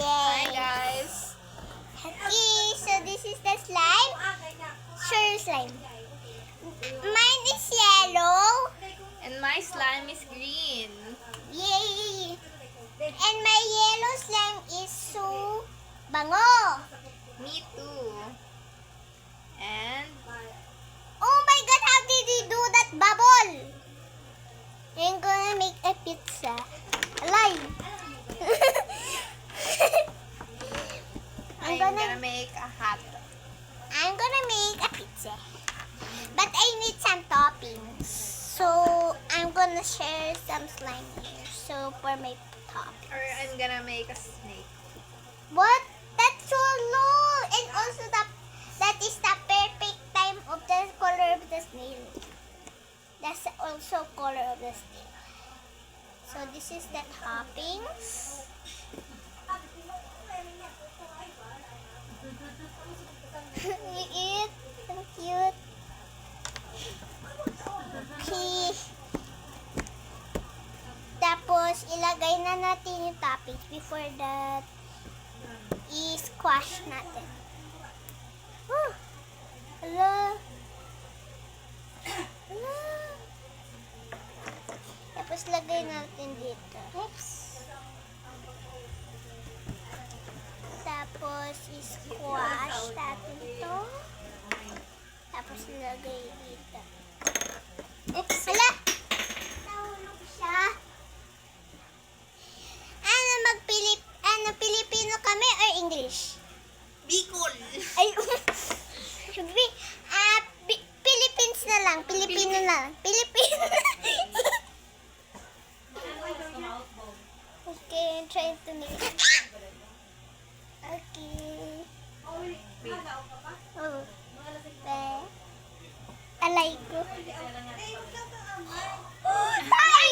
Hi Yay! guys! Okay, so this is the slime. Sure slime. Mine is yellow. And my slime is green. Yay! And my yellow slime is so bango. Me too. And Oh my god, how did you do that bubble? I'm gonna make a pizza. Alive. I'm gonna make a hot dog. I'm gonna make a pizza. But I need some toppings. So I'm gonna share some slime here. So for my toppings. Or I'm gonna make a snake. What? That's so low. And also that is the perfect time of the color of the snail. That's also color of the snail. So this is the toppings. You eat. So cute. Okay. Tapos, ilagay na natin yung toppings before that i-squash natin. Oh! Hala! Hala! Tapos, lagay natin dito. Oops! Tapos, i-squash natin ito. Tapos, ilagay dito. Oops! Hala! Nahulog siya. Pilipino kami or English? Bicol! Ay, Philippines na lang. Pilipino na lang. Pilipino. Okay, I'm trying to make it. Okay. Oh. Alay ko. Tay!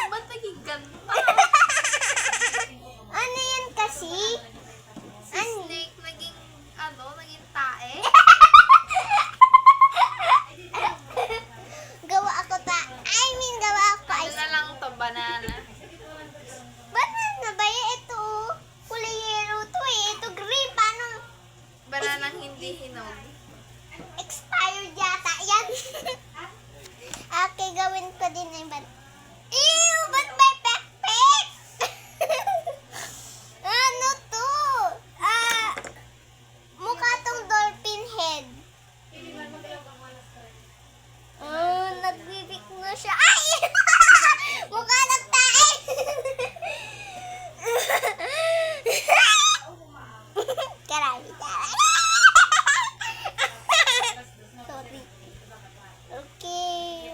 Ba't naging ganda? Ano yan kasi? Si snake naging, naging tae? Gawa ako gawa ako Ano ice. na lang to, banana. Banana ba yan? Ito, kulay yellow to eh. Ito green. Paano? Bananang hindi hinog. Expired yata yan. Okay, gawin ko din yung Ew! Ba't may backpack? Ano to? Mukha tong dolphin head. Nagbibig na siya. Ay! Mukha ng tae. Karami. Sorry. Okay.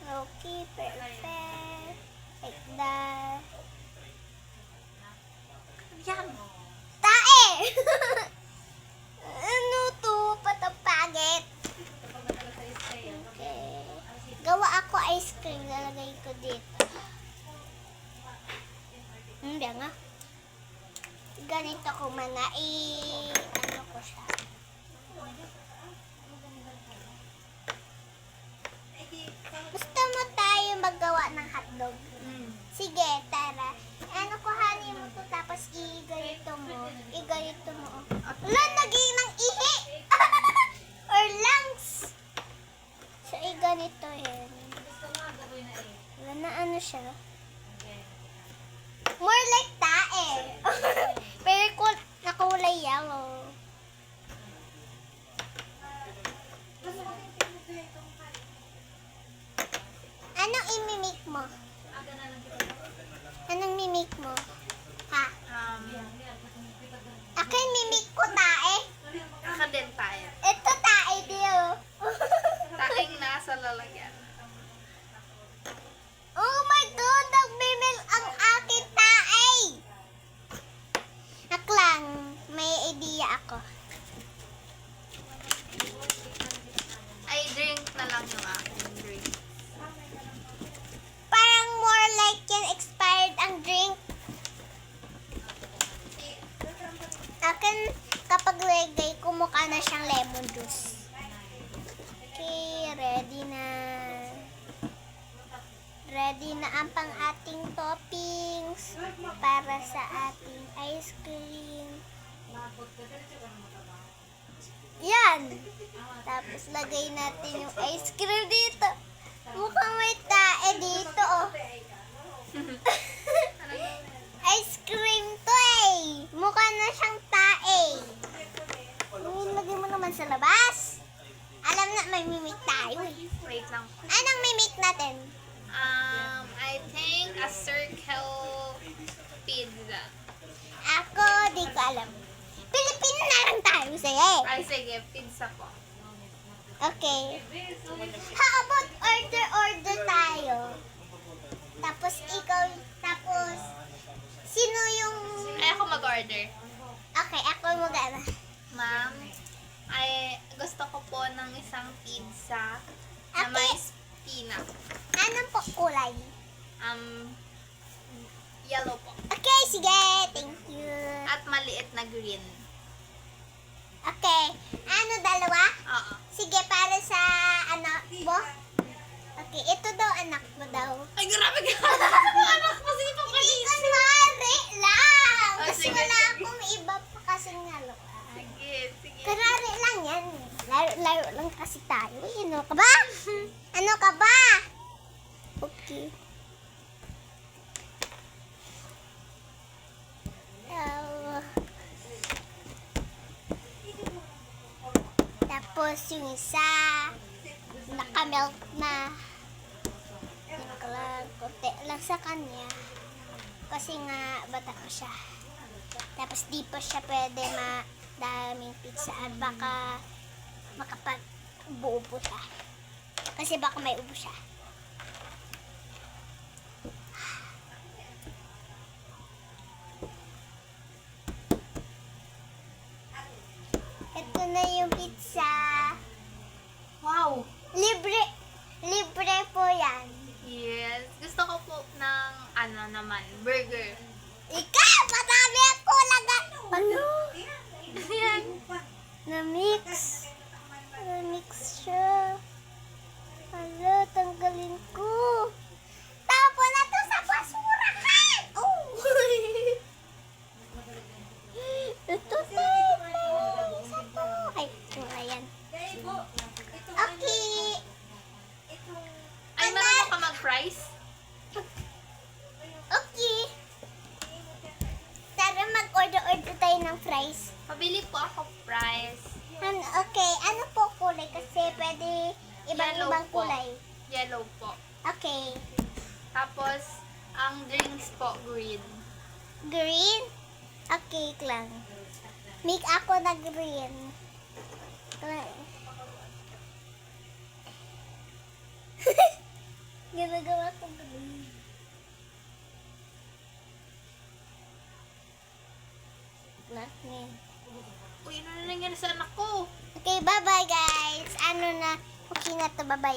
Okay, perfect. Like that. Yan! Tae! Ano to? Patapagit. Okay. Gawa ako ice cream. Lalagay ko dito. Hindi nga. Ganito ko man na ano ko siya. Gusto mo tayo maggawa ng hotdog? Sige, tara. Kuhanin mo to tapos i-ganito mo. I-ganito mo. Wala, naging ng ihi! Or lungs! So, i-ganito yan. Wala na ano siya. More like tae. Pero nakulay yellow. Anong imimik mo? Anong mimik mo? Ha? Ako yung mimik ko tae. Aka din tayo. Ito tae diyo. Taking nasa lalagyan. Oh my God! Nagmimil ang aking tae. Aklang, may idea ako. Ay, drink na lang yung aking drink. Parang more like yan expired ang drink. Akin, kapag lagay, kumukha na siyang lemon juice. Okay, ready na. Ready na ang pang ating toppings para sa ating ice cream. Yan. Tapos lagay natin yung ice cream dito. Mukhang may tae dito, oh. Ice cream to eh. Mukha na siyang tae. Lagay mo naman sa labas. Alam na may mimik tayo eh. Wait lang. Anong mimik natin? I think a circle pizza. Ako, di ko alam. Pilipino na lang tayo sa'yo eh. Ay, sige, pizza po. Okay. How about order tayo? Tapos ikaw, tapos sino yung... Ay, ako mag-order. Okay, ako mag-ano. Ma'am, ay gusto ko po ng isang pizza na Okay. may spinach. Anong po kulay? Yellow po. Okay, sige. Thank you. At maliit na green. Okay. Ano, dalawa? Oo. Sige, para sa anak mo. Okay, ito daw anak mo daw. Ay, grabe ka! Anak mo, sige pa Hindi kunwari lang. Oh, Kasi sige, wala sige. akong iba pa kasing haluan. Sige, sige. Kunwari lang yan. Laro lang kasi tayo. Ano ka ba? Ano ka ba? Okay. Tapos yung isa, naka-melt na. Kunti lang sa kanya. Kasi nga, bata ko siya. Tapos di pa siya pwede madaming pizza at baka makapag-buo siya. Kasi baka may ubo siya. Ito na yung pizza. Wow! Libre po yan. Yes. Gusto ko po ng ano naman, burger. Ikaw, madami ako lagat. Ano? Yan. Na-mix. Na-mix siya. Hala, tanggalin ko. Tapon na to sa basurahan. Oh. Ito tayo. Isa to. Ay, ayan. Okay. Ay, marunong ka mag-fries? Okay. Tara, mag-order tayo ng fries. Pabili po ako fries. Okay, ano po kulay? Kasi pwede ibang-ibang po. kulay. Yellow po. Okay. Tapos, ang drinks po, green. Green? Okay lang. Make ako na green. Ginagawa ko green. Green. Uy, ano na nangyari sa anak ko? Okay, bye-bye guys. Ano na, okay na to, bye-bye.